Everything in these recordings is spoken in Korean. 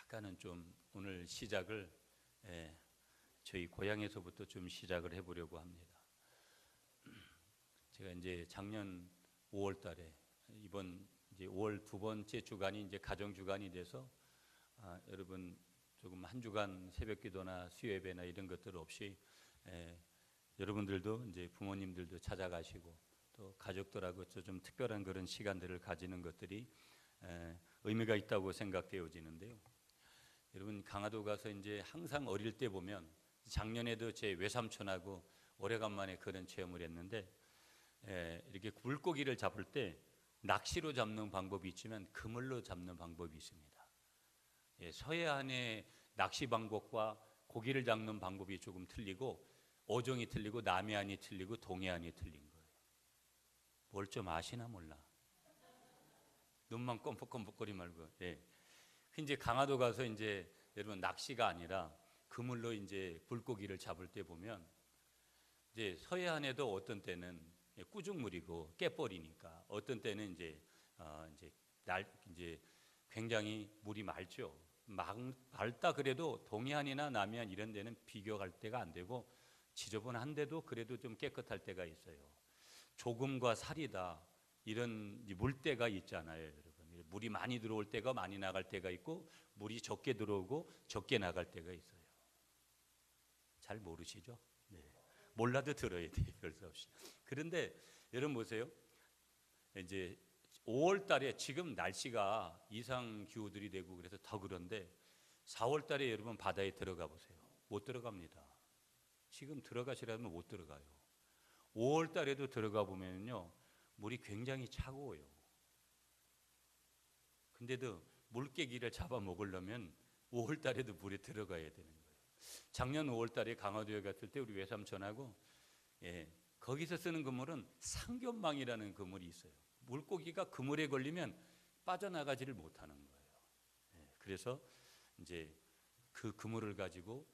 약간은 좀 오늘 시작을 저희 고향에서부터 좀 시작을 해보려고 합니다. 제가 이제 작년 5월 달에 이번 이제 5월 두 번째 주간이 이제 가정 주간이 돼서 여러분 조금 한 주간 새벽기도나 수요예배나 이런 것들 없이 여러분들도 이제 부모님들도 찾아가시고 또 가족들하고 좀 특별한 그런 시간들을 가지는 것들이 의미가 있다고 생각되어지는데요. 여러분 강화도 가서 이제 항상 어릴 때 보면 작년에도 제 외삼촌하고 오래간만에 그런 체험을 했는데 이렇게 물고기를 잡을 때 낚시로 잡는 방법이 있지만 그물로 잡는 방법이 있습니다. 서해안의 낚시 방법과 고기를 잡는 방법이 조금 틀리고 어종이 틀리고 남해안이 틀리고 동해안이 틀린 거예요. 뭘 좀 아시나 몰라. 눈만 껌뻑껌뻑거리 말고. 이제 강화도 가서 이제 여러분 낚시가 아니라 그물로 이제 물고기를 잡을 때 보면 이제 서해안에도 어떤 때는 꾸중물이고 깨벌이니까 어떤 때는 이제 굉장히 물이 맑죠. 맑다 그래도 동해안이나 남해안 이런 데는 비교할 때가 안 되고 지저분한데도 그래도 좀 깨끗할 때가 있어요. 조금과 살이다 이런 물때가 있잖아요, 여러분. 물이 많이 들어올 때가 많이 나갈 때가 있고 물이 적게 들어오고 적게 나갈 때가 있어요. 잘 모르시죠? 네. 몰라도 들어야 돼요, 별 수 없이. 그런데 여러분 보세요. 이제 5월 달에 지금 날씨가 이상 기후들이 되고 그래서 더 그런데 4월 달에 여러분 바다에 들어가 보세요. 못 들어갑니다. 지금 들어가시라면 못 들어가요. 5월 달에도 들어가 보면요. 물이 굉장히 차가워요. 근데도 물개기를 잡아 먹으려면 5월 달에도 물에 들어가야 되는 거예요. 작년 5월 달에 강화도에 갔을 때 우리 외삼촌하고 거기서 쓰는 그물은 상견망이라는 그물이 있어요. 물고기가 그물에 걸리면 빠져나가지를 못하는 거예요. 그래서 이제 그 그물을 가지고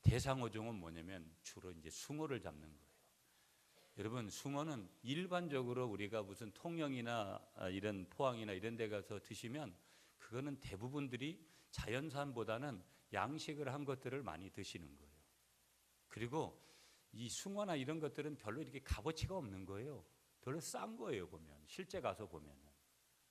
대상어종은 뭐냐면 주로 이제 숭어를 잡는 거예요. 여러분 숭어는 일반적으로 우리가 무슨 통영이나 이런 포항이나 이런 데 가서 드시면 그거는 대부분들이 자연산보다는 양식을 한 것들을 많이 드시는 거예요. 그리고 이 숭어나 이런 것들은 별로 이렇게 값어치가 없는 거예요. 별로 싼 거예요, 보면. 실제 가서 보면은.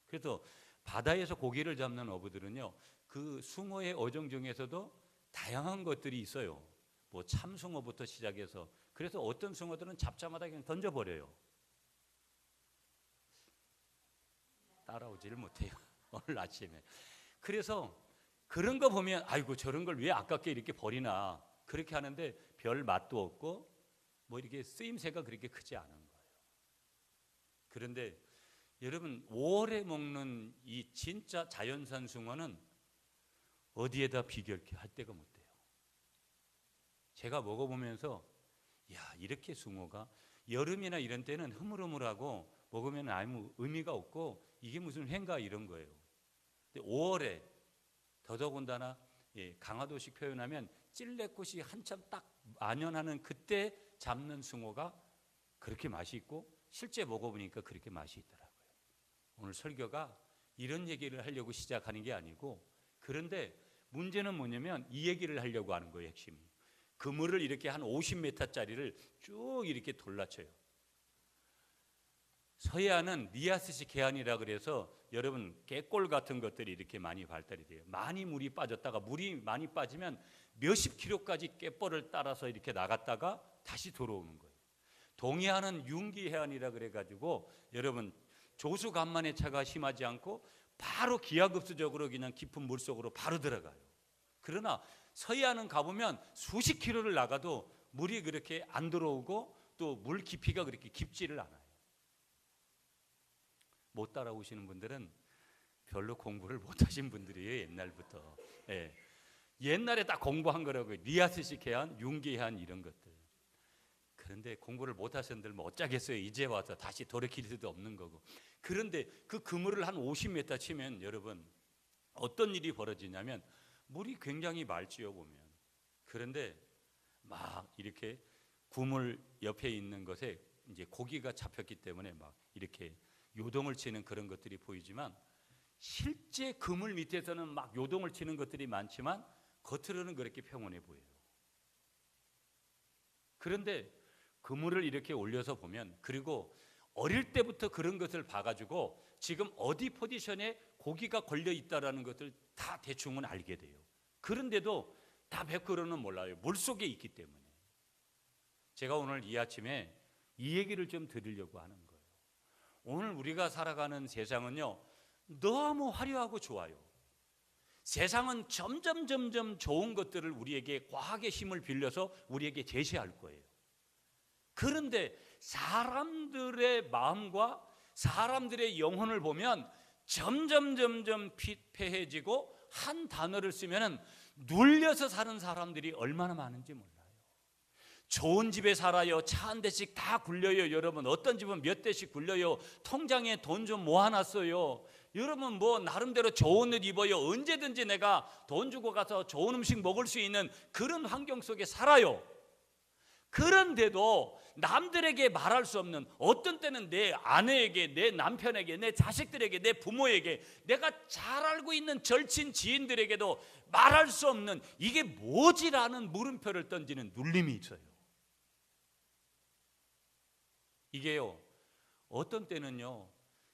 그래서 바다에서 고기를 잡는 어부들은요, 그 숭어의 어종 중에서도 다양한 것들이 있어요. 뭐 참숭어부터 시작해서. 그래서 어떤 숭어들은 잡자마자 그냥 던져버려요. 따라오지를 못해요. 오늘 아침에. 그래서 그런 거 보면 아이고 저런 걸 왜 아깝게 이렇게 버리나 그렇게 하는데 별 맛도 없고 뭐 이렇게 쓰임새가 그렇게 크지 않은 거예요. 그런데 여러분 5월에 먹는 이 진짜 자연산 숭어는 어디에다 비교할 데가 못 돼요. 제가 먹어보면서 야 이렇게 숭어가 여름이나 이런 때는 흐물흐물하고 먹으면 아무 의미가 없고 이게 무슨 회인가 이런 거예요. 근데 5월에 더더군다나 강화도식 표현하면 찔레꽃이 한참 딱 만연하는 그때 잡는 숭어가 그렇게 맛이 있고 실제 먹어보니까 그렇게 맛이 있더라고요. 오늘 설교가 이런 얘기를 하려고 시작하는 게 아니고 그런데 문제는 뭐냐면 이 얘기를 하려고 하는 거예요. 핵심이. 그물을 이렇게 한 50m짜리를 쭉 이렇게 돌라쳐요. 서해안은 리아스식 해안이라 그래서 여러분 깨골 같은 것들이 이렇게 많이 발달이 돼요. 많이 물이 빠졌다가 물이 많이 빠지면 몇십 킬로까지 깨벌을 따라서 이렇게 나갔다가 다시 들어오는 거예요. 동해안은 융기 해안이라 그래가지고 여러분 조수간만의 차가 심하지 않고 바로 기하급수적으로 그냥 깊은 물속으로 바로 들어가요. 그러나 서해안은 가보면 수십 킬로를 나가도 물이 그렇게 안 들어오고 또 물 깊이가 그렇게 깊지를 않아요. 못 따라오시는 분들은 별로 공부를 못하신 분들이에요. 옛날부터. 옛날에 딱 공부한 거라고요. 리아스식 해안, 융기 해안 이런 것들. 그런데 공부를 못하신 분들 뭐 어쩌겠어요. 이제 와서 다시 돌이킬 수도 없는 거고. 그런데 그 그물을 한 50m 치면 여러분 어떤 일이 벌어지냐면 물이 굉장히 맑지요 보면. 그런데 막 이렇게 그물 옆에 있는 것에 이제 고기가 잡혔기 때문에 막 이렇게 요동을 치는 그런 것들이 보이지만 실제 그물 밑에서는 막 요동을 치는 것들이 많지만 겉으로는 그렇게 평온해 보여요. 그런데 그물을 이렇게 올려서 보면, 그리고 어릴 때부터 그런 것을 봐가지고 지금 어디 포지션에 고기가 걸려 있다라는 것을 다 대충은 알게 돼요. 그런데도 다 100%는 몰라요. 물속에 있기 때문에. 제가 오늘 이 아침에 이 얘기를 좀 드리려고 하는 거예요. 오늘 우리가 살아가는 세상은요, 너무 화려하고 좋아요. 세상은 점점 좋은 것들을 우리에게 과학의 힘을 빌려서 우리에게 제시할 거예요. 그런데 사람들의 마음과 사람들의 영혼을 보면 점점 피폐해지고, 한 단어를 쓰면 눌려서 사는 사람들이 얼마나 많은지 몰라요. 좋은 집에 살아요. 차 한 대씩 다 굴려요. 여러분, 어떤 집은 몇 대씩 굴려요. 통장에 돈 좀 모아놨어요. 여러분, 뭐 나름대로 좋은 옷 입어요. 언제든지 내가 돈 주고 가서 좋은 음식 먹을 수 있는 그런 환경 속에 살아요. 그런데도 남들에게 말할 수 없는, 어떤 때는 내 아내에게, 내 남편에게, 내 자식들에게, 내 부모에게, 내가 잘 알고 있는 절친 지인들에게도 말할 수 없는, 이게 뭐지라는 물음표를 던지는 눌림이 있어요. 이게요, 어떤 때는요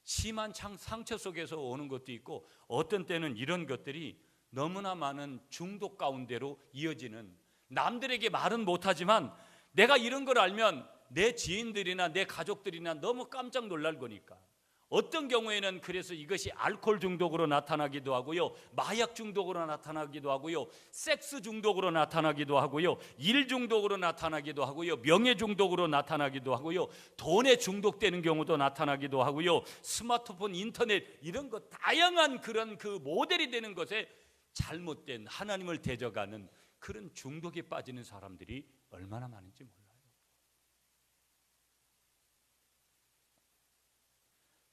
심한 상처 속에서 오는 것도 있고, 어떤 때는 이런 것들이 너무나 많은 중독 가운데로 이어지는, 남들에게 말은 못하지만 내가 이런 걸 알면 내 지인들이나 내 가족들이나 너무 깜짝 놀랄 거니까. 어떤 경우에는 그래서 이것이 알코올 중독으로 나타나기도 하고요, 마약 중독으로 나타나기도 하고요, 섹스 중독으로 나타나기도 하고요, 일 중독으로 나타나기도 하고요, 명예 중독으로 나타나기도 하고요, 돈에 중독되는 경우도 나타나기도 하고요, 스마트폰, 인터넷 이런 것 다양한 그런 그 모델이 되는 것에 잘못된 하나님을 대적하는 그런 중독에 빠지는 사람들이 얼마나 많은지 몰라요.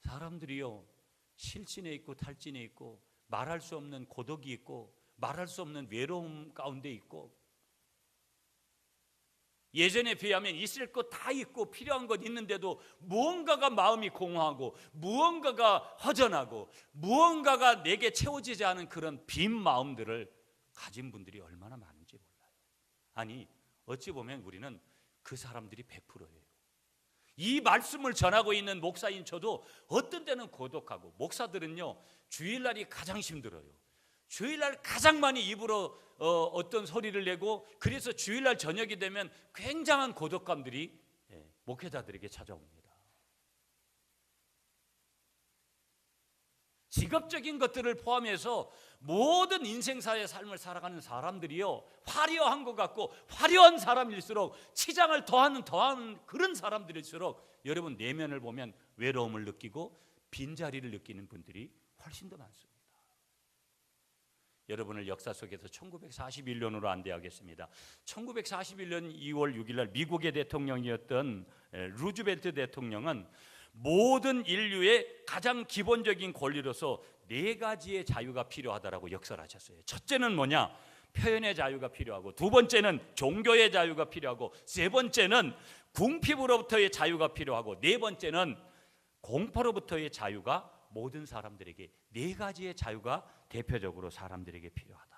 사람들이요, 실신에 있고 탈진에 있고, 말할 수 없는 고독이 있고, 말할 수 없는 외로움 가운데 있고, 예전에 비하면 있을 것 다 있고 필요한 것 있는데도 무언가가 마음이 공허하고, 무언가가 허전하고, 무언가가 내게 채워지지 않은 그런 빈 마음들을 가진 분들이 얼마나 많은지 몰라요. 아니, 어찌 보면 우리는 그 사람들이 100%예요. 이 말씀을 전하고 있는 목사인 저도 어떤 때는 고독하고, 목사들은요 주일날이 가장 힘들어요. 주일날 가장 많이 입으로 어떤 소리를 내고, 그래서 주일날 저녁이 되면 굉장한 고독감들이 목회자들에게 찾아옵니다. 직업적인 것들을 포함해서 모든 인생사의 삶을 살아가는 사람들이요, 화려한 것 같고, 화려한 사람일수록, 치장을 더하는 그런 사람들일수록 여러분 내면을 보면 외로움을 느끼고 빈자리를 느끼는 분들이 훨씬 더 많습니다. 여러분을 역사 속에서 1941년으로 안내하겠습니다. 1941년 2월 6일 날 미국의 대통령이었던 루즈벨트 대통령은 모든 인류의 가장 기본적인 권리로서 4가지의 자유가 필요하다라고 역설하셨어요. 첫째는 뭐냐? 표현의 자유가 필요하고, 두 번째는 종교의 자유가 필요하고, 세 번째는 궁핍으로부터의 자유가 필요하고, 네 번째는 공포로부터의 자유가 모든 사람들에게, 4가지의 자유가 대표적으로 사람들에게 필요하다.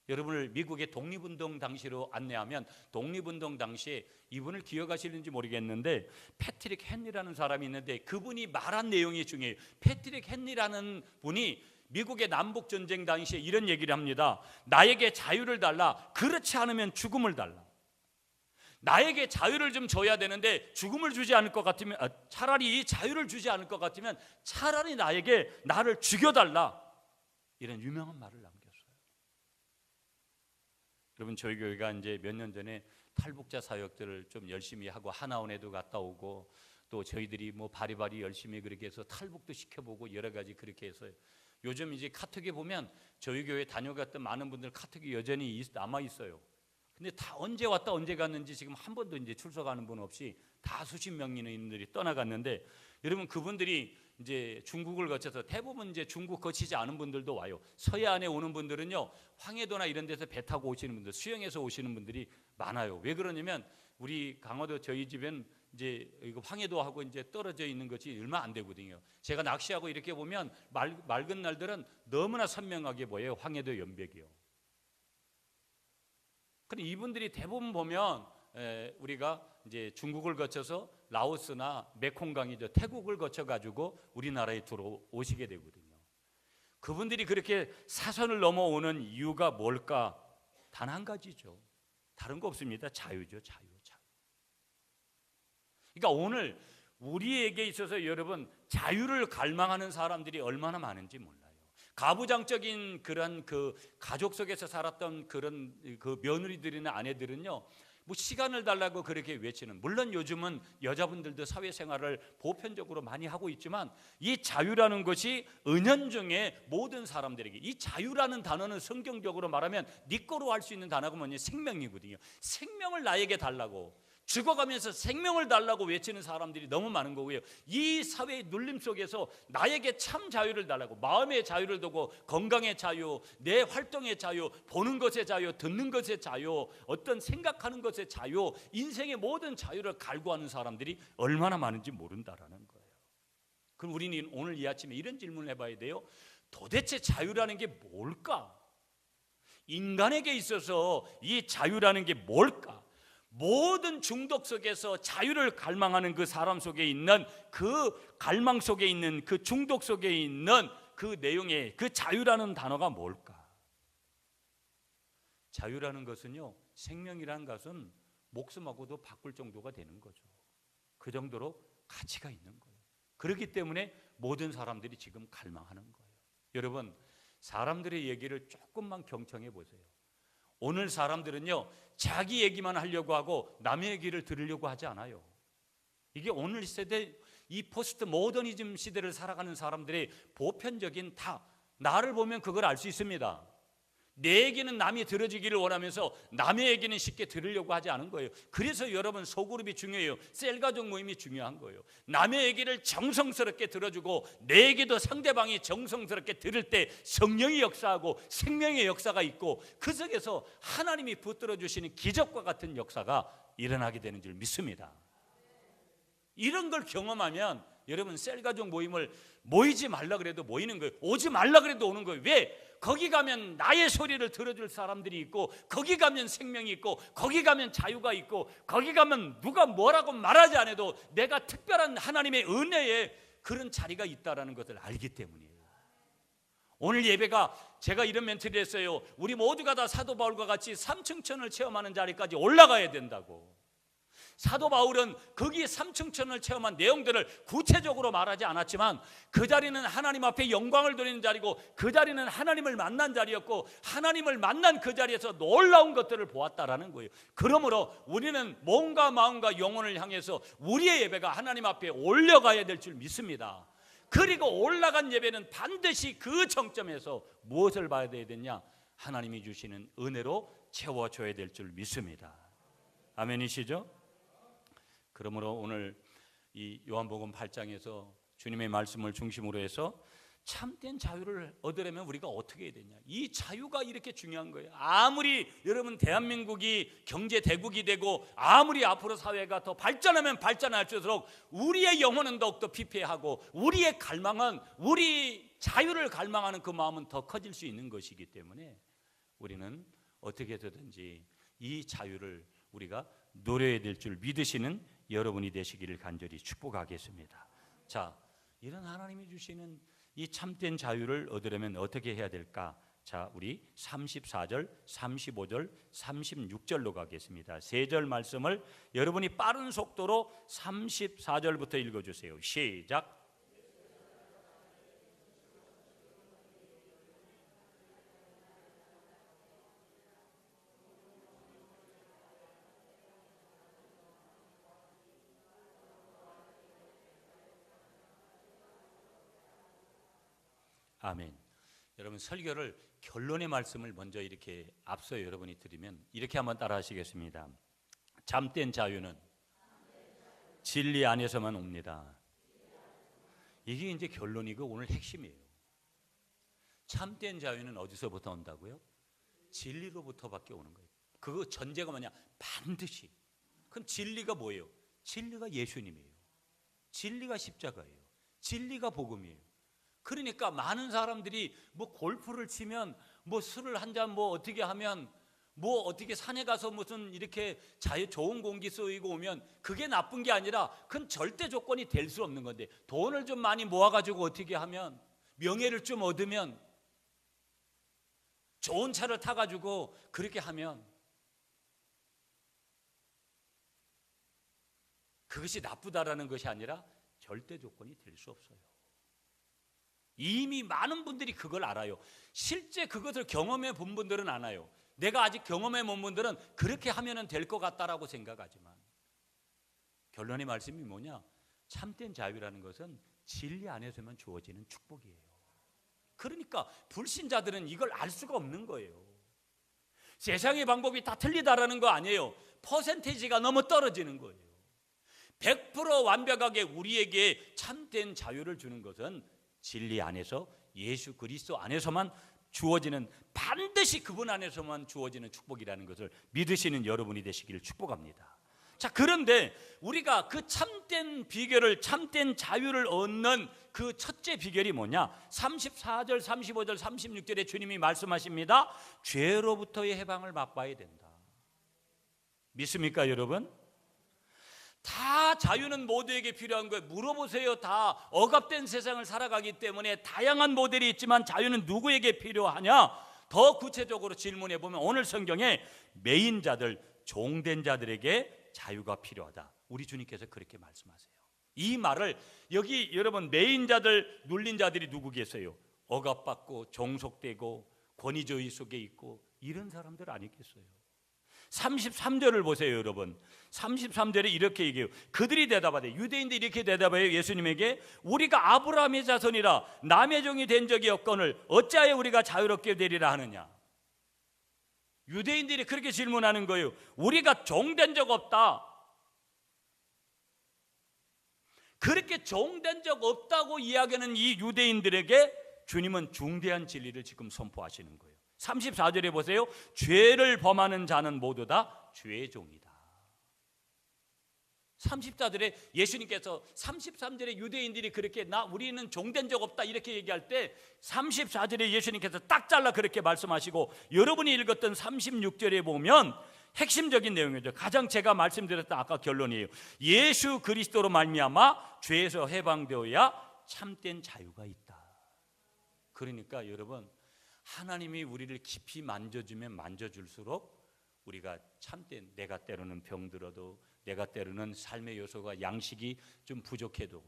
여러분을 미국의 독립운동 당시로 안내하면, 독립운동 당시에 이분을 기억하시는지 모르겠는데 패트릭 헨리라는 사람이 있는데, 그분이 말한 내용이 중요해요. 패트릭 헨리라는 분이 미국의 남북전쟁 당시에 이런 얘기를 합니다. 나에게 자유를 달라. 그렇지 않으면 죽음을 달라. 나에게 자유를 좀 줘야 되는데 죽음을 주지 않을 것 같으면, 차라리 이 자유를 주지 않을 것 같으면 차라리 나를 죽여달라. 이런 유명한 말을 남겼어요. 여러분, 저희 교회가 이제 몇 년 전에 탈북자 사역들을 좀 열심히 하고, 하나원에도 갔다 오고, 또 저희들이 뭐 바리바리 열심히 그렇게 해서 탈북도 시켜보고 여러 가지 그렇게 해서, 요즘 이제 카톡에 보면 저희 교회 다녀갔던 많은 분들 카톡이 여전히 남아 있어요. 근데 다 언제 왔다 언제 갔는지 지금 한 번도 이제 출석하는 분 없이 다 수십 명인들이 떠나갔는데, 여러분 그분들이 이제 중국을 거쳐서, 대부분 이제 중국 거치지 않은 분들도 와요. 서해안에 오는 분들은요, 황해도나 이런 데서 배 타고 오시는 분들, 수영해서 오시는 분들이 많아요. 왜 그러냐면 우리 강화도 저희 집엔 이제 이거 황해도하고 이제 떨어져 있는 것이 얼마 안 되거든요. 제가 낚시하고 이렇게 보면 맑은 날들은 너무나 선명하게 보여요. 황해도 연백이요. 근데 이분들이 대부분 보면 우리가 이제 중국을 거쳐서 라오스나 메콩강이죠, 태국을 거쳐 가지고 우리나라에 들어오시게 되거든요. 그분들이 그렇게 사선을 넘어오는 이유가 뭘까? 단 한 가지죠. 다른 거 없습니다. 자유죠. 자유. 그러니까 오늘 우리에게 있어서 여러분, 자유를 갈망하는 사람들이 얼마나 많은지 몰라요. 가부장적인 그런 그 가족 속에서 살았던 그런 그 며느리들이나 아내들은요, 뭐 시간을 달라고 그렇게 외치는, 물론 요즘은 여자분들도 사회생활을 보편적으로 많이 하고 있지만, 이 자유라는 것이 은연중에 모든 사람들에게, 이 자유라는 단어는 성경적으로 말하면 네 거로 할 수 있는 단어가 뭐냐? 생명이거든요. 생명을 나에게 달라고, 죽어가면서 생명을 달라고 외치는 사람들이 너무 많은 거고요. 이 사회의 눌림 속에서 나에게 참 자유를 달라고, 마음의 자유를 두고 건강의 자유, 내 활동의 자유, 보는 것의 자유, 듣는 것의 자유, 어떤 생각하는 것의 자유, 인생의 모든 자유를 갈구하는 사람들이 얼마나 많은지 모른다라는 거예요. 그럼 우리는 오늘 이 아침에 이런 질문을 해봐야 돼요. 도대체 자유라는 게 뭘까? 인간에게 있어서 이 자유라는 게 뭘까? 모든 중독 속에서 자유를 갈망하는 그 사람 속에 있는 그 갈망 속에 있는 그 중독 속에 있는 그 내용의 그 자유라는 단어가 뭘까? 자유라는 것은요, 생명이라는 것은 목숨하고도 바꿀 정도가 되는 거죠. 그 정도로 가치가 있는 거예요. 그렇기 때문에 모든 사람들이 지금 갈망하는 거예요. 여러분, 사람들의 얘기를 조금만 경청해 보세요. 오늘 사람들은요, 자기 얘기만 하려고 하고 남의 얘기를 들으려고 하지 않아요. 이게 오늘 세대, 이 포스트 모더니즘 시대를 살아가는 사람들의 보편적인, 다 나를 보면 그걸 알 수 있습니다. 내 얘기는 남이 들어주기를 원하면서 남의 얘기는 쉽게 들으려고 하지 않은 거예요. 그래서 여러분, 소그룹이 중요해요. 셀가족 모임이 중요한 거예요. 남의 얘기를 정성스럽게 들어주고 내 얘기도 상대방이 정성스럽게 들을 때 성령의 역사하고 생명의 역사가 있고, 그 속에서 하나님이 붙들어 주시는 기적과 같은 역사가 일어나게 되는 줄 믿습니다. 이런 걸 경험하면 여러분, 셀가족 모임을 모이지 말라 그래도 모이는 거예요. 오지 말라 그래도 오는 거예요. 왜? 거기 가면 나의 소리를 들어줄 사람들이 있고, 거기 가면 생명이 있고, 거기 가면 자유가 있고, 거기 가면 누가 뭐라고 말하지 않아도 내가 특별한 하나님의 은혜에 그런 자리가 있다는 것을 알기 때문이에요. 오늘 예배가, 제가 이런 멘트를 했어요. 우리 모두가 다 사도 바울과 같이 삼층천을 체험하는 자리까지 올라가야 된다고. 사도 바울은 거기 삼층천을 체험한 내용들을 구체적으로 말하지 않았지만, 그 자리는 하나님 앞에 영광을 드리는 자리고, 그 자리는 하나님을 만난 자리였고, 하나님을 만난 그 자리에서 놀라운 것들을 보았다라는 거예요. 그러므로 우리는 몸과 마음과 영혼을 향해서 우리의 예배가 하나님 앞에 올려가야 될 줄 믿습니다. 그리고 올라간 예배는 반드시 그 정점에서 무엇을 봐야 되느냐? 하나님이 주시는 은혜로 채워줘야 될 줄 믿습니다. 아멘이시죠? 그러므로 오늘 이 요한복음 8장에서 주님의 말씀을 중심으로 해서 참된 자유를 얻으려면 우리가 어떻게 해야 되냐? 이 자유가 이렇게 중요한 거예요. 아무리 여러분 대한민국이 경제 대국이 되고, 아무리 앞으로 사회가 더 발전하면 발전할수록 우리의 영혼은 더욱더 피폐하고, 우리의 갈망은, 우리 자유를 갈망하는 그 마음은 더 커질 수 있는 것이기 때문에 우리는 어떻게 해서든지 이 자유를 우리가 누려야 될 줄 믿으시는 여러분이 되시기를 간절히 축복하겠습니다. 자, 이런 하나님이 주시는 이 참된 자유를 얻으려면 어떻게 해야 될까? 자, 우리 34절, 35절, 36절로 가겠습니다. 세 절 말씀을 여러분이 빠른 속도로 34절부터 읽어주세요. 시작. 아멘. 여러분, 설교를 결론의 말씀을 먼저 이렇게 앞서 여러분이 들으면 이렇게 한번 따라 하시겠습니다. 참된 자유는 진리 안에서만 옵니다. 이게 이제 결론이고 오늘 핵심이에요. 참된 자유는 어디서부터 온다고요? 진리로부터밖에 오는 거예요. 그거 전제가 뭐냐? 반드시. 그럼 진리가 뭐예요? 진리가 예수님이에요. 진리가 십자가예요. 진리가 복음이에요. 그러니까 많은 사람들이 뭐 골프를 치면, 뭐 술을 한 잔 뭐 어떻게 하면, 뭐 어떻게 산에 가서 무슨 이렇게 좋은 공기 쏘이고 오면 그게 나쁜 게 아니라 그건 절대 조건이 될 수 없는 건데, 돈을 좀 많이 모아가지고 어떻게 하면, 명예를 좀 얻으면, 좋은 차를 타가지고 그렇게 하면 그것이 나쁘다라는 것이 아니라 절대 조건이 될 수 없어요. 이미 많은 분들이 그걸 알아요. 실제 그것을 경험해 본 분들은 알아요. 내가 아직 경험해 본 분들은 그렇게 하면 될 것 같다라고 생각하지만, 결론의 말씀이 뭐냐? 참된 자유라는 것은 진리 안에서만 주어지는 축복이에요. 그러니까 불신자들은 이걸 알 수가 없는 거예요. 세상의 방법이 다 틀리다라는 거 아니에요. 퍼센테이지가 너무 떨어지는 거예요. 100% 완벽하게 우리에게 참된 자유를 주는 것은 진리 안에서, 예수 그리스도 안에서만 주어지는, 반드시 그분 안에서만 주어지는 축복이라는 것을 믿으시는 여러분이 되시기를 축복합니다. 자, 그런데 우리가 그 참된 비결을, 참된 자유를 얻는 그 첫째 비결이 뭐냐? 34절, 35절, 36절에 주님이 말씀하십니다. 죄로부터의 해방을 맛봐야 된다. 믿습니까, 여러분? 다 자유는 모두에게 필요한 거예요. 물어보세요. 다 억압된 세상을 살아가기 때문에 다양한 모델이 있지만 자유는 누구에게 필요하냐? 더 구체적으로 질문해 보면 오늘 성경에 매인자들, 종된 자들에게 자유가 필요하다. 우리 주님께서 그렇게 말씀하세요. 이 말을 여기 여러분, 매인자들, 눌린 자들이 누구겠어요? 억압받고 종속되고 권위주의 속에 있고 이런 사람들 아니겠어요? 33절을 보세요, 여러분. 33절에 이렇게 얘기해요. 그들이 대답하되, 유대인들이 이렇게 대답해요. 예수님에게, 우리가 아브라함의 자손이라 남의 종이 된 적이 없거늘 어찌하여 우리가 자유롭게 되리라 하느냐? 유대인들이 그렇게 질문하는 거예요. 우리가 종된 적 없다. 그렇게 종된 적 없다고 이야기하는 이 유대인들에게 주님은 중대한 진리를 지금 선포하시는 거예요. 34절에 보세요. 죄를 범하는 자는 모두 다 죄의 종이다. 34절에 예수님께서 33절에 유대인들이 그렇게 우리는 종된 적 없다 이렇게 얘기할 때 34절에 예수님께서 딱 잘라 그렇게 말씀하시고, 여러분이 읽었던 36절에 보면 핵심적인 내용이죠. 가장 제가 말씀드렸던 아까 결론이에요. 예수 그리스도로 말미암아 죄에서 해방되어야 참된 자유가 있다. 그러니까 여러분, 하나님이 우리를 깊이 만져주면 만져줄수록 우리가 참된, 내가 때로는 병들어도, 내가 때로는 삶의 요소가 양식이 좀 부족해도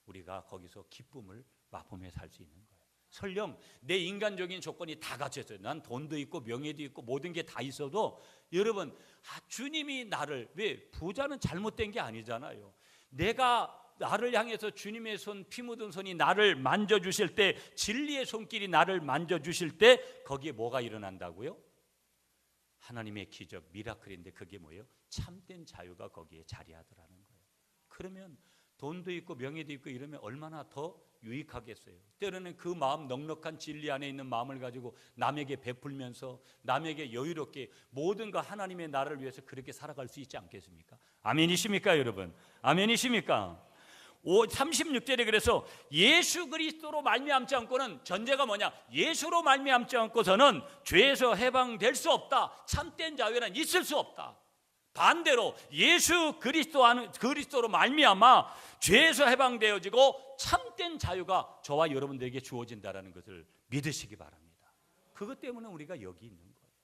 우리가 거기서 기쁨을 맛보며 살 수 있는 거예요. 설령 내 인간적인 조건이 다 갖춰있어요. 난 돈도 있고 명예도 있고 모든 게 다 있어도 여러분, 주님이 나를, 왜? 부자는 잘못된 게 아니잖아요. 내가 나를 향해서 주님의 손, 피 묻은 손이 나를 만져주실 때, 진리의 손길이 나를 만져주실 때 거기에 뭐가 일어난다고요? 하나님의 기적, 미라클인데 그게 뭐예요? 참된 자유가 거기에 자리하더라는 거예요. 그러면 돈도 있고 명예도 있고 이러면 얼마나 더 유익하겠어요. 때로는 그 마음, 넉넉한 진리 안에 있는 마음을 가지고 남에게 베풀면서 남에게 여유롭게 모든 거 하나님의 나라를 위해서 그렇게 살아갈 수 있지 않겠습니까? 아멘이십니까, 여러분? 아멘이십니까? 36절에 그래서 예수 그리스도로 말미암지 않고는, 전제가 뭐냐? 예수로 말미암지 않고서는 죄에서 해방될 수 없다. 참된 자유는 있을 수 없다. 반대로 예수 그리스도로 말미암아 죄에서 해방되어지고 참된 자유가 저와 여러분들에게 주어진다는 것을 믿으시기 바랍니다. 그것 때문에 우리가 여기 있는 거예요.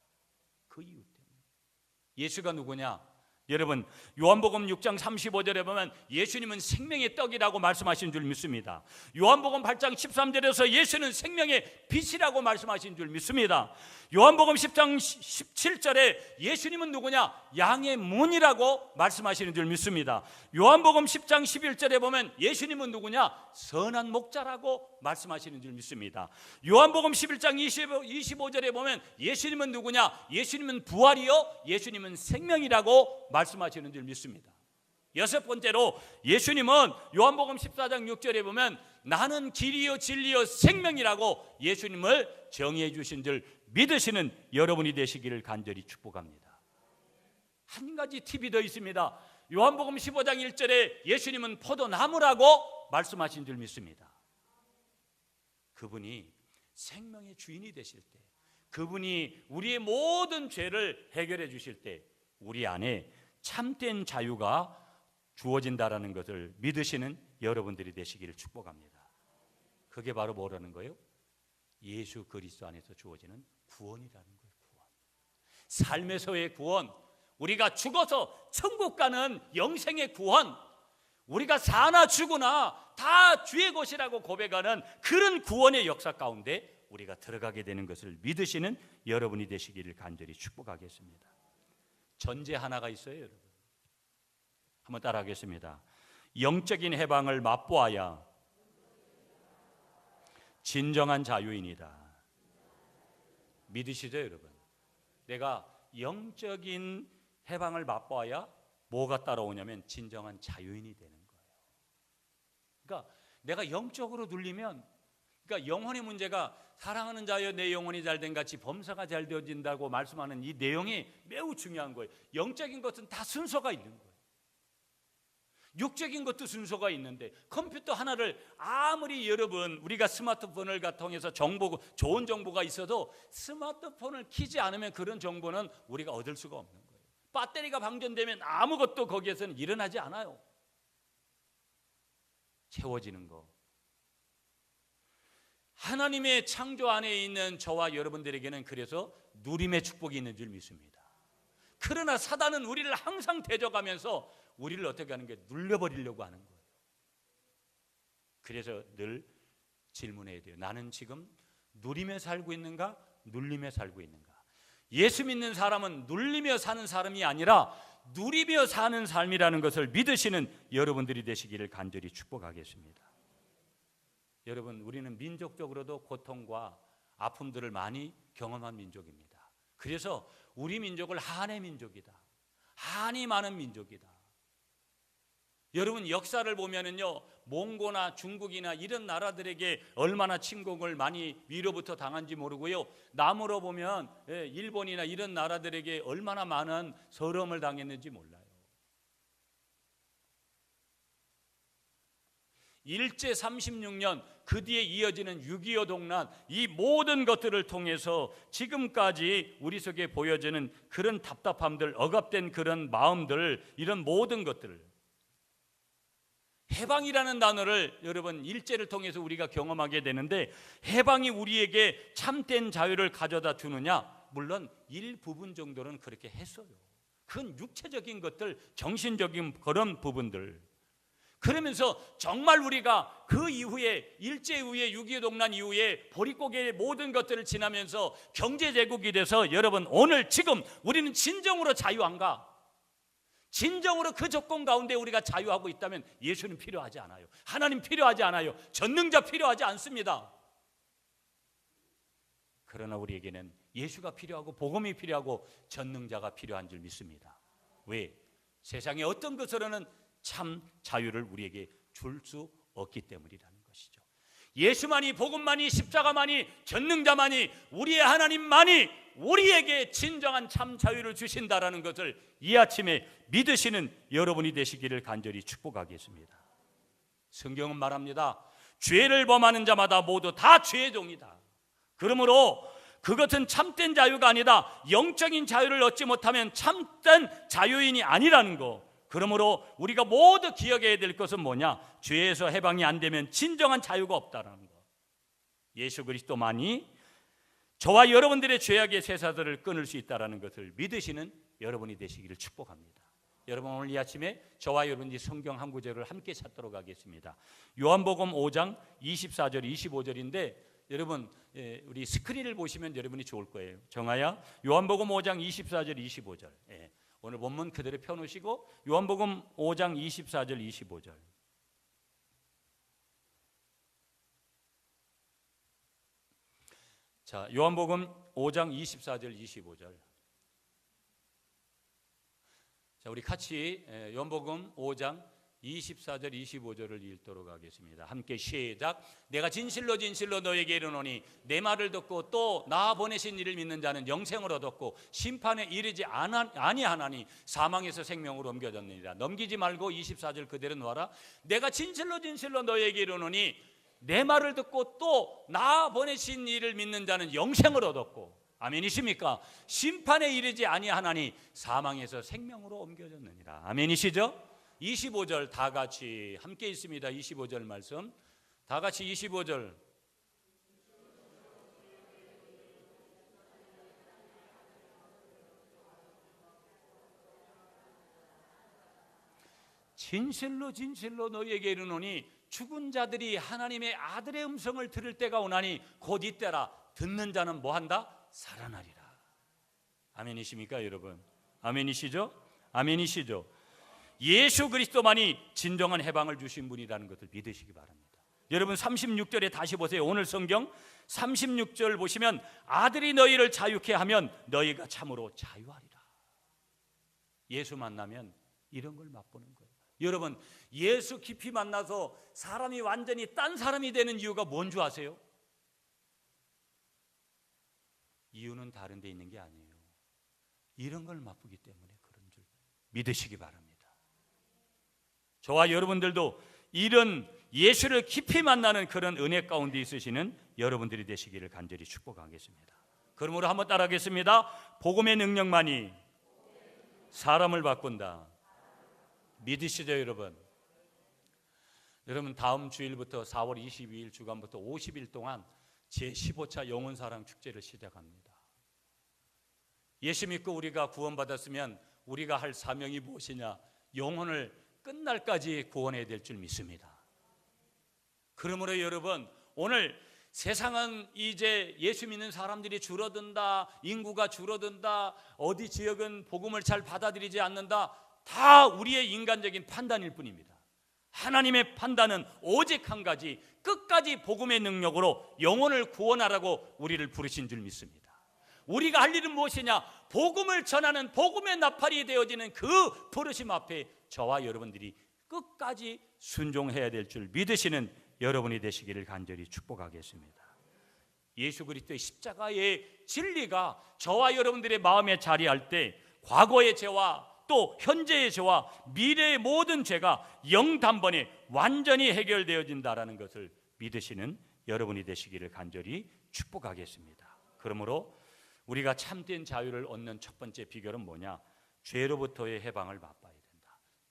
그 이유 때문에. 예수가 누구냐? 여러분, 요한복음 6장 35절에 보면 예수님은 생명의 떡이라고 말씀하신 줄 믿습니다. 요한복음 8장 13절에서 예수는 생명의 빛이라고 말씀하신 줄 믿습니다. 요한복음 10장 17절에 예수님은 누구냐? 양의 문이라고 말씀하시는 줄 믿습니다. 요한복음 10장 11절에 보면 예수님은 누구냐? 선한 목자라고 말씀하시는 줄 믿습니다. 요한복음 11장 25절에 보면 예수님은 누구냐? 예수님은 부활이요 예수님은 생명이라고 말씀하시는 줄 믿습니다. 여섯 번째로 예수님은 요한복음 14장 6절에 보면 나는 길이요 진리요 생명이라고 예수님을 정의해 주신 줄 믿으시는 여러분이 되시기를 간절히 축복합니다. 한 가지 팁이 더 있습니다. 요한복음 15장 1절에 예수님은 포도나무라고 말씀하신 줄 믿습니다. 그분이 생명의 주인이 되실 때, 그분이 우리의 모든 죄를 해결해 주실 때 우리 안에 참된 자유가 주어진다라는 것을 믿으시는 여러분들이 되시기를 축복합니다. 그게 바로 뭐라는 거예요? 예수 그리스도 안에서 주어지는 구원이라는 거예요. 구원. 삶에서의 구원, 우리가 죽어서 천국 가는 영생의 구원, 우리가 사나 죽으나 다 주의 것이라고 고백하는 그런 구원의 역사 가운데 우리가 들어가게 되는 것을 믿으시는 여러분이 되시기를 간절히 축복하겠습니다. 전제 하나가 있어요, 여러분. 한번 따라하겠습니다. 영적인 해방을 맛보아야 진정한 자유인이다. 믿으시죠, 여러분? 내가 영적인 해방을 맛보아야 뭐가 따라오냐면 진정한 자유인이 되는 거예요. 그러니까 내가 영적으로 눌리면, 그러니까 영혼의 문제가 사랑하는 자여 내 영혼이 잘된 같이 범사가 잘 되어진다고 말씀하는 이 내용이 매우 중요한 거예요. 영적인 것은 다 순서가 있는 거예요. 육적인 것도 순서가 있는데 컴퓨터 하나를 아무리 여러분 우리가 스마트폰을 통해서 좋은 정보가 있어도 스마트폰을 켜지 않으면 그런 정보는 우리가 얻을 수가 없는 거예요. 배터리가 방전되면 아무것도 거기에서는 일어나지 않아요. 채워지는 거. 하나님의 창조 안에 있는 저와 여러분들에게는 그래서 누림의 축복이 있는 줄 믿습니다. 그러나 사단은 우리를 항상 대적하면서 우리를 어떻게 하는 게 눌려버리려고 하는 거예요. 그래서 늘 질문해야 돼요. 나는 지금 누리며 살고 있는가? 눌리며 살고 있는가? 예수 믿는 사람은 눌리며 사는 사람이 아니라 누리며 사는 삶이라는 것을 믿으시는 여러분들이 되시기를 간절히 축복하겠습니다. 여러분, 우리는 민족적으로도 고통과 아픔들을 많이 경험한 민족입니다. 그래서 우리 민족을 한의 민족이다, 한이 많은 민족이다. 여러분, 역사를 보면은요, 몽고나 중국이나 이런 나라들에게 얼마나 침공을 많이 위로부터 당한지 모르고요, 남으로 보면 일본이나 이런 나라들에게 얼마나 많은 서름을 당했는지 몰라요. 일제 36년, 그 뒤에 이어지는 6.25 동란, 이 모든 것들을 통해서 지금까지 우리 속에 보여지는 그런 답답함들, 억압된 그런 마음들, 이런 모든 것들을, 해방이라는 단어를 여러분 일제를 통해서 우리가 경험하게 되는데, 해방이 우리에게 참된 자유를 가져다 주느냐? 물론 일부분 정도는 그렇게 했어요. 그건 육체적인 것들, 정신적인 그런 부분들. 그러면서 정말 우리가 그 이후에 일제 이후에 6.25 동란 이후에 보릿고개의 모든 것들을 지나면서 경제제국이 돼서 여러분 오늘 지금 우리는 진정으로 자유한가? 진정으로 그 조건 가운데 우리가 자유하고 있다면 예수는 필요하지 않아요. 하나님 필요하지 않아요. 전능자 필요하지 않습니다. 그러나 우리에게는 예수가 필요하고 복음이 필요하고 전능자가 필요한 줄 믿습니다. 왜? 세상의 어떤 것으로는 참 자유를 우리에게 줄 수 없기 때문이라는 것이죠. 예수만이, 복음만이, 십자가만이, 전능자만이, 우리의 하나님만이 우리에게 진정한 참 자유를 주신다라는 것을 이 아침에 믿으시는 여러분이 되시기를 간절히 축복하겠습니다. 성경은 말합니다. 죄를 범하는 자마다 모두 다 죄의 종이다. 그러므로 그것은 참된 자유가 아니다. 영적인 자유를 얻지 못하면 참된 자유인이 아니라는 거. 그러므로 우리가 모두 기억해야 될 것은 뭐냐? 죄에서 해방이 안 되면 진정한 자유가 없다는 거. 예수 그리스도만이 저와 여러분들의 죄악의 쇠사들을 끊을 수 있다는 것을 믿으시는 여러분이 되시기를 축복합니다. 여러분, 오늘 이 아침에 저와 여러분이 성경 한 구절을 함께 찾도록 하겠습니다. 요한복음 5장 24절 25절인데 여러분 우리 스크린을 보시면 여러분이 좋을 거예요. 정하야 요한복음 5장 24절 25절. 오늘 본문 그대로 펴놓으시고 요한복음 5장 24절 25절. 자, 요한복음 5장 24절 25절. 자, 우리 같이 요한복음 5장 24절 25절을 읽도록 하겠습니다. 함께 시작. 내가 진실로 진실로 너에게 이르노니 내 말을 듣고 또 나 보내신 이를 믿는 자는 영생을 얻었고 심판에 이르지 아니하나니 사망에서 생명으로 옮겨졌느니라. 넘기지 말고 24절 그대로 놓아라. 내가 진실로 진실로 너에게 이르노니 내 말을 듣고 또 나 보내신 이를 믿는 자는 영생을 얻었고, 아멘이십니까? 심판에 이르지 아니하나니 사망에서 생명으로 옮겨졌느니라. 아멘이시죠? 25절 다 같이 함께 있습니다. 25절 말씀 다 같이 25절. 진실로 진실로 너희에게 이르노니 죽은 자들이 하나님의 아들의 음성을 들을 때가 오나니 곧 이때라. 듣는 자는 뭐한다? 살아나리라. 아멘이십니까 여러분? 아멘이시죠? 아멘이시죠? 예수 그리스도만이 진정한 해방을 주신 분이라는 것을 믿으시기 바랍니다. 여러분 36절에 다시 보세요. 오늘 성경 36절 보시면 아들이 너희를 자유케 하면 너희가 참으로 자유하리라. 예수 만나면 이런 걸 맛보는 거예요. 여러분 예수 깊이 만나서 사람이 완전히 딴 사람이 되는 이유가 뭔 줄 아세요? 이유는 다른 데 있는 게 아니에요. 이런 걸 맛보기 때문에 그런 줄 믿으시기 바랍니다. 저와 여러분들도 이런 예수를 깊이 만나는 그런 은혜 가운데 있으시는 여러분들이 되시기를 간절히 축복하겠습니다. 그러므로 한번 따라하겠습니다. 복음의 능력만이 사람을 바꾼다. 믿으시죠 여러분? 여러분 다음 주일부터 4월 22일 주간부터 50일 동안 제15차 영혼사랑 축제를 시작합니다. 예수 믿고 우리가 구원받았으면 우리가 할 사명이 무엇이냐? 영혼을 끝날까지 구원해야 될 줄 믿습니다. 그러므로 여러분 오늘 세상은 이제 예수 믿는 사람들이 줄어든다, 인구가 줄어든다, 어디 지역은 복음을 잘 받아들이지 않는다, 다 우리의 인간적인 판단일 뿐입니다. 하나님의 판단은 오직 한 가지, 끝까지 복음의 능력으로 영혼을 구원하라고 우리를 부르신 줄 믿습니다. 우리가 할 일은 무엇이냐? 복음을 전하는 복음의 나팔이 되어지는 그 부르심 앞에 저와 여러분들이 끝까지 순종해야 될 줄 믿으시는 여러분이 되시기를 간절히 축복하겠습니다. 예수 그리스도의 십자가의 진리가 저와 여러분들의 마음에 자리할 때 과거의 죄와 또 현재의 죄와 미래의 모든 죄가 영단번에 완전히 해결되어진다라는 것을 믿으시는 여러분이 되시기를 간절히 축복하겠습니다. 그러므로 우리가 참된 자유를 얻는 첫 번째 비결은 뭐냐? 죄로부터의 해방을 맛봐야 된다.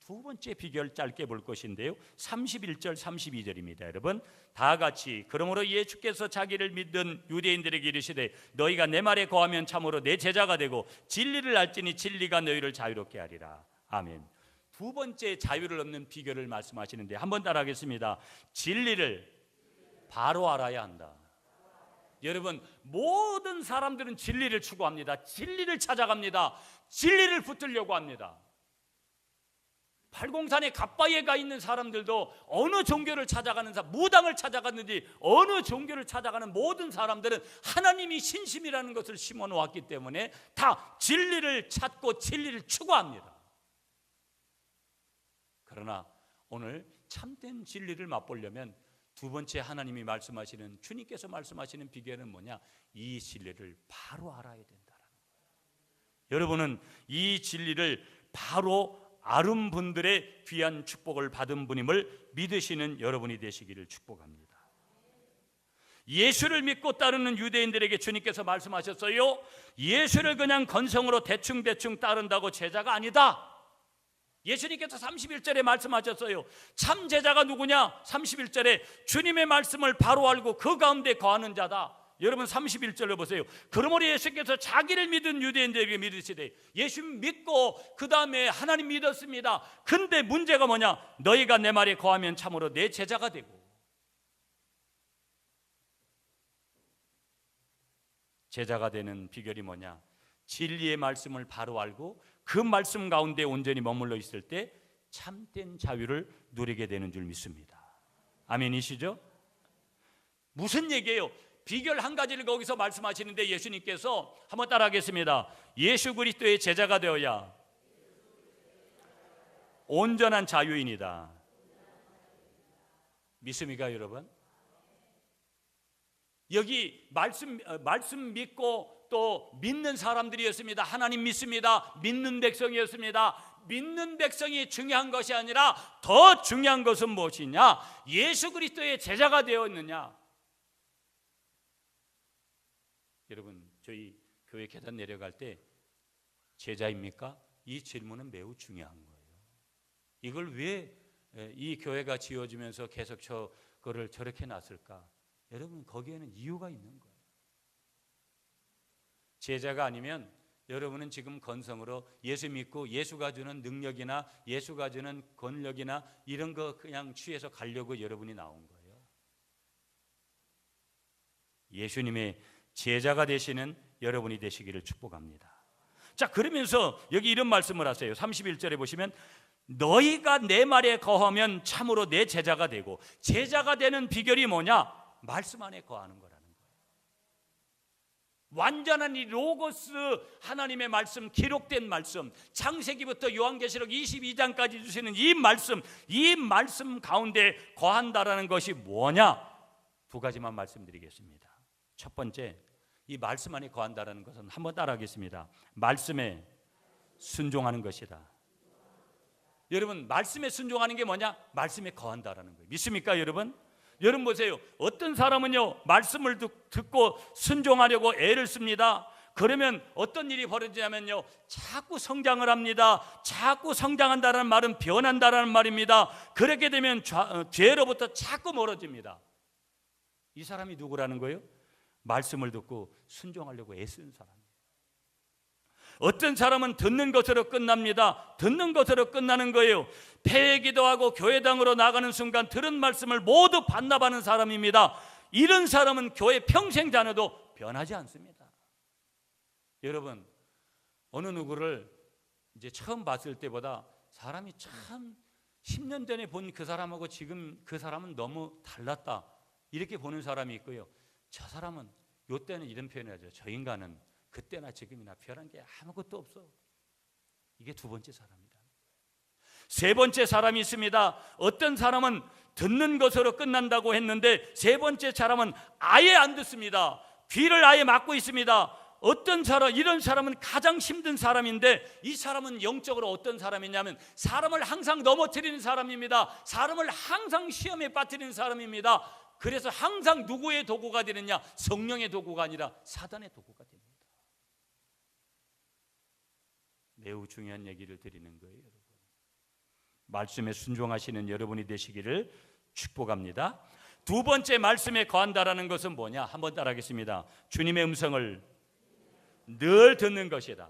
두 번째 비결 짧게 볼 것인데요, 31절 32절입니다. 여러분 다 같이 그러므로 예수께서 자기를 믿는 유대인들에게 이르시되 너희가 내 말에 거하면 참으로 내 제자가 되고 진리를 알지니 진리가 너희를 자유롭게 하리라. 아멘. 두 번째 자유를 얻는 비결을 말씀하시는데 한번 따라하겠습니다. 진리를 바로 알아야 한다. 여러분 모든 사람들은 진리를 추구합니다. 진리를 찾아갑니다. 진리를 붙들려고 합니다. 팔공산에 갓바위에 가 있는 사람들도 어느 종교를 찾아가는 사람, 무당을 찾아갔는지 어느 종교를 찾아가는 모든 사람들은 하나님이 신심이라는 것을 심어 놓았기 때문에 다 진리를 찾고 진리를 추구합니다. 그러나 오늘 참된 진리를 맛보려면 두 번째 하나님이 말씀하시는, 주님께서 말씀하시는 비결은 뭐냐? 이 진리를 바로 알아야 된다는 거예요. 여러분은 이 진리를 바로 아름 분들의 귀한 축복을 받은 분임을 믿으시는 여러분이 되시기를 축복합니다. 예수를 믿고 따르는 유대인들에게 주님께서 말씀하셨어요. 예수를 그냥 건성으로 대충 따른다고 제자가 아니다. 예수님께서 31절에 말씀하셨어요. 참 제자가 누구냐? 31절에 주님의 말씀을 바로 알고 그 가운데 거하는 자다. 여러분 31절로 보세요. 그러므로 예수께서 자기를 믿은 유대인들에게 믿으시되, 예수 믿고 그 다음에 하나님 믿었습니다. 근데 문제가 뭐냐? 너희가 내 말에 거하면 참으로 내 제자가 되고. 제자가 되는 비결이 뭐냐? 진리의 말씀을 바로 알고 그 말씀 가운데 온전히 머물러 있을 때 참된 자유를 누리게 되는 줄 믿습니다. 아멘이시죠? 무슨 얘기예요? 비결 한 가지를 거기서 말씀하시는데 예수님께서 한번 따라하겠습니다. 예수 그리스도의 제자가 되어야 온전한 자유인이다. 믿습니까, 여러분? 여기 말씀 믿고 또 믿는 사람들이었습니다. 하나님 믿습니다. 믿는 백성이었습니다. 믿는 백성이 중요한 것이 아니라 더 중요한 것은 무엇이냐? 예수 그리스도의 제자가 되었느냐? 여러분, 저희 교회 계단 내려갈 때 제자입니까? 이 질문은 매우 중요한 거예요. 이걸 왜 이 교회가 지어지면서 계속 저거를 저렇게 놨을까? 여러분, 거기에는 이유가 있는 거예요. 제자가 아니면 여러분은 지금 건성으로 예수 믿고 예수가 주는 능력이나 예수가 주는 권력이나 이런 거 그냥 취해서 가려고 여러분이 나온 거예요. 예수님의 제자가 되시는 여러분이 되시기를 축복합니다. 자, 그러면서 여기 이런 말씀을 하세요. 31절에 보시면 너희가 내 말에 거하면 참으로 내 제자가 되고, 제자가 되는 비결이 뭐냐? 말씀 안에 거하는 거라는 거예요. 완전한 이 로고스 하나님의 말씀, 기록된 말씀, 창세기부터 요한계시록 22장까지 주시는 이 말씀 가운데 거한다라는 것이 뭐냐? 두 가지만 말씀드리겠습니다. 첫 번째, 이 말씀 안에 거한다라는 것은 한번 따라하겠습니다. 말씀에 순종하는 것이다. 여러분, 말씀에 순종하는 게 뭐냐? 말씀에 거한다라는 거예요. 믿습니까, 여러분? 여러분 보세요. 어떤 사람은요, 말씀을 듣고 순종하려고 애를 씁니다. 그러면 어떤 일이 벌어지냐면요, 자꾸 성장을 합니다. 자꾸 성장한다는 말은 변한다는 말입니다. 그렇게 되면 죄로부터 자꾸 멀어집니다. 이 사람이 누구라는 거예요? 말씀을 듣고 순종하려고 애쓰는 사람. 어떤 사람은 듣는 것으로 끝납니다. 듣는 것으로 끝나는 거예요. 폐회 기도하고 교회당으로 나가는 순간 들은 말씀을 모두 반납하는 사람입니다. 이런 사람은 교회 평생 다녀도 변하지 않습니다. 여러분, 어느 누구를 이제 처음 봤을 때보다 사람이 참 10년 전에 본 그 사람하고 지금 그 사람은 너무 달랐다, 이렇게 보는 사람이 있고요. 저 사람은 요때는 이런 표현을 하죠. 저 인간은 그때나 지금이나 변한 게 아무것도 없어. 이게 두 번째 사람이다. 세 번째 사람이 있습니다. 어떤 사람은 듣는 것으로 끝난다고 했는데 세 번째 사람은 아예 안 듣습니다. 귀를 아예 막고 있습니다. 어떤 사람, 이런 사람은 가장 힘든 사람인데, 이 사람은 영적으로 어떤 사람이냐면 사람을 항상 넘어뜨리는 사람입니다. 사람을 항상 시험에 빠뜨리는 사람입니다. 그래서 항상 누구의 도구가 되느냐? 성령의 도구가 아니라 사단의 도구가 됩니다. 매우 중요한 얘기를 드리는 거예요, 여러분. 말씀에 순종하시는 여러분이 되시기를 축복합니다. 두 번째, 말씀에 거한다라는 것은 뭐냐? 한번 따라하겠습니다. 주님의 음성을 늘 듣는 것이다.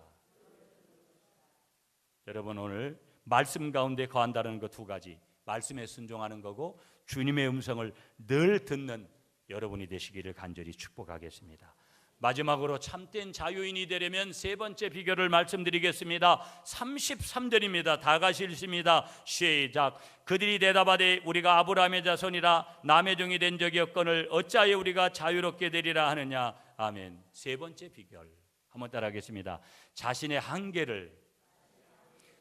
여러분, 오늘 말씀 가운데 거한다는 것 두 가지, 말씀에 순종하는 거고 주님의 음성을 늘 듣는 여러분이 되시기를 간절히 축복하겠습니다. 마지막으로 참된 자유인이 되려면 세 번째 비결을 말씀드리겠습니다. 33절입니다. 다 같이 읽습니다. 시작. 그들이 대답하되 우리가 아브라함의 자손이라 남의 종이 된 적이 없거늘 어찌하여 우리가 자유롭게 되리라 하느냐. 아멘. 세 번째 비결 한번 따라하겠습니다. 자신의 한계를,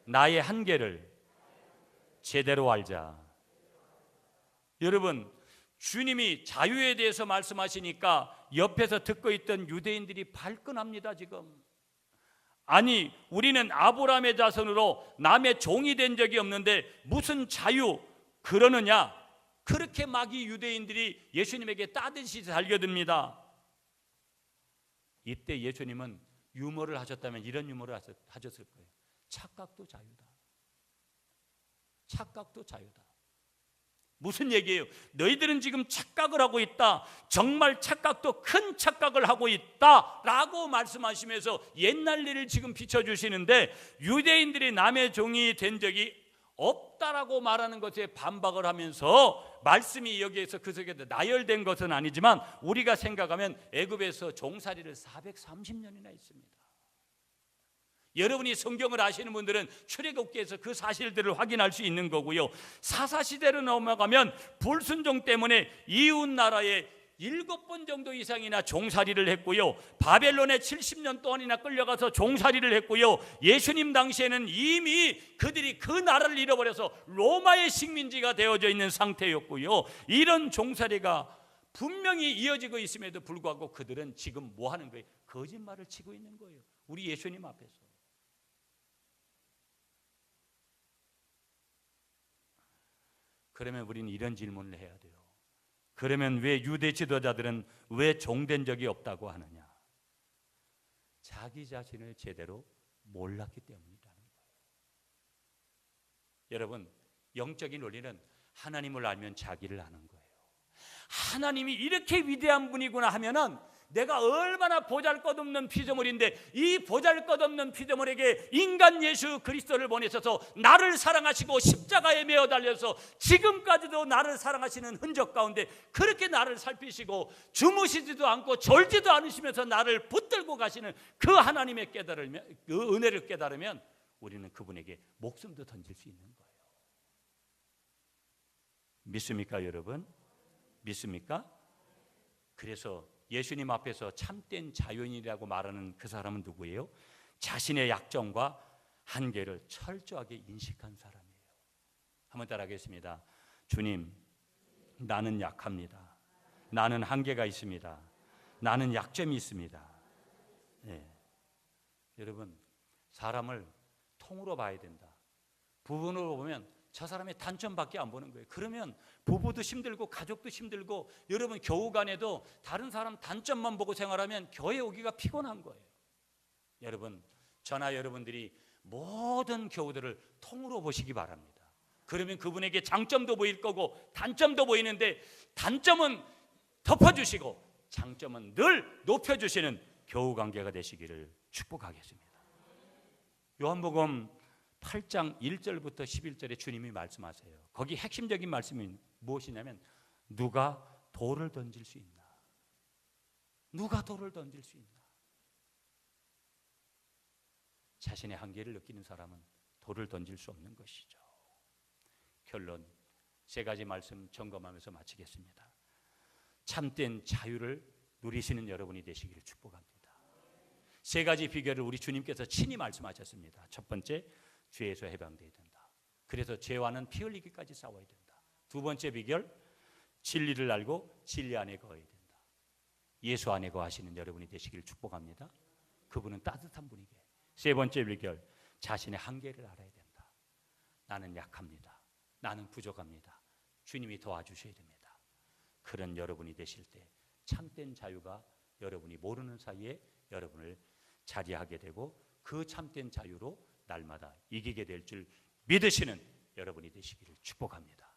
나의 한계를 제대로 알자. 여러분, 주님이 자유에 대해서 말씀하시니까 옆에서 듣고 있던 유대인들이 발끈합니다. 지금 아니, 우리는 아브라함의 자손으로 남의 종이 된 적이 없는데 무슨 자유 그러느냐. 그렇게 막 이 유대인들이 예수님에게 따뜻이 달겨듭니다. 이때 예수님은 유머를 하셨다면 이런 유머를 하셨을 거예요. 착각도 자유다. 착각도 자유다. 무슨 얘기예요? 너희들은 지금 착각을 하고 있다. 정말 착각도 큰 착각을 하고 있다 라고 말씀하시면서 옛날 일을 지금 비춰주시는데, 유대인들이 남의 종이 된 적이 없다라고 말하는 것에 반박을 하면서 말씀이 여기에서 그 속에 나열된 것은 아니지만 우리가 생각하면 애굽에서 종살이를 430년이나 했습니다. 여러분이 성경을 아시는 분들은 출애굽기에서 그 사실들을 확인할 수 있는 거고요. 사사시대로 넘어가면 불순종 때문에 이웃 나라에 7번 정도 이상이나 종살이를 했고요. 바벨론에 70년 동안이나 끌려가서 종살이를 했고요. 예수님 당시에는 이미 그들이 그 나라를 잃어버려서 로마의 식민지가 되어져 있는 상태였고요. 이런 종살이가 분명히 이어지고 있음에도 불구하고 그들은 지금 뭐 하는 거예요? 거짓말을 치고 있는 거예요. 우리 예수님 앞에서. 그러면 우리는 이런 질문을 해야 돼요. 그러면 왜 유대 지도자들은 왜 종된 적이 없다고 하느냐? 자기 자신을 제대로 몰랐기 때문이라는 거예요. 여러분, 영적인 원리는 하나님을 알면 자기를 아는 거예요. 하나님이 이렇게 위대한 분이구나 하면은 내가 얼마나 보잘것없는 피조물인데 이 보잘것없는 피조물에게 인간 예수 그리스도를 보내셔서 나를 사랑하시고 십자가에 매어 달려서 지금까지도 나를 사랑하시는 흔적 가운데 그렇게 나를 살피시고 주무시지도 않고 졸지도 않으시면서 나를 붙들고 가시는 그 하나님의 깨달으면, 그 은혜를 깨달으면 우리는 그분에게 목숨도 던질 수 있는 거예요. 믿습니까, 여러분? 믿습니까? 그래서 예수님 앞에서 참된 자연이라고 말하는 그 사람은 누구예요? 자신의 약점과 한계를 철저하게 인식한 사람이에요. 한번 따라하겠습니다. 주님, 나는 약합니다. 나는 한계가 있습니다. 나는 약점이 있습니다. 네. 여러분, 사람을 통으로 봐야 된다. 부분으로 보면 저 사람의 단점밖에 안 보는 거예요. 그러면 부부도 힘들고 가족도 힘들고 여러분 교우간에도 다른 사람 단점만 보고 생활하면 교회 오기가 피곤한 거예요. 여러분, 저나 여러분들이 모든 교우들을 통으로 보시기 바랍니다. 그러면 그분에게 장점도 보일 거고 단점도 보이는데 단점은 덮어주시고 장점은 늘 높여주시는 교우 관계가 되시기를 축복하겠습니다. 요한복음 8장 1절부터 11절에 주님이 말씀하세요. 거기 핵심적인 말씀이 무엇이냐면 누가 돌을 던질 수 있나? 누가 돌을 던질 수 있나? 자신의 한계를 느끼는 사람은 돌을 던질 수 없는 것이죠. 결론, 세 가지 말씀 점검하면서 마치겠습니다. 참된 자유를 누리시는 여러분이 되시기를 축복합니다. 세 가지 비결을 우리 주님께서 친히 말씀하셨습니다. 첫 번째, 죄에서 해방되어야 된다. 그래서 죄와는 피 흘리기까지 싸워야 된다. 두 번째 비결, 진리를 알고 진리 안에 거해야 된다. 예수 안에 거하시는 여러분이 되시길 축복합니다. 그분은 따뜻한 분이게. 세 번째 비결, 자신의 한계를 알아야 된다. 나는 약합니다. 나는 부족합니다. 주님이 도와주셔야 됩니다. 그런 여러분이 되실 때 참된 자유가 여러분이 모르는 사이에 여러분을 자리하게 되고 그 참된 자유로 날마다 이기게 될 줄 믿으시는 여러분이 되시기를 축복합니다.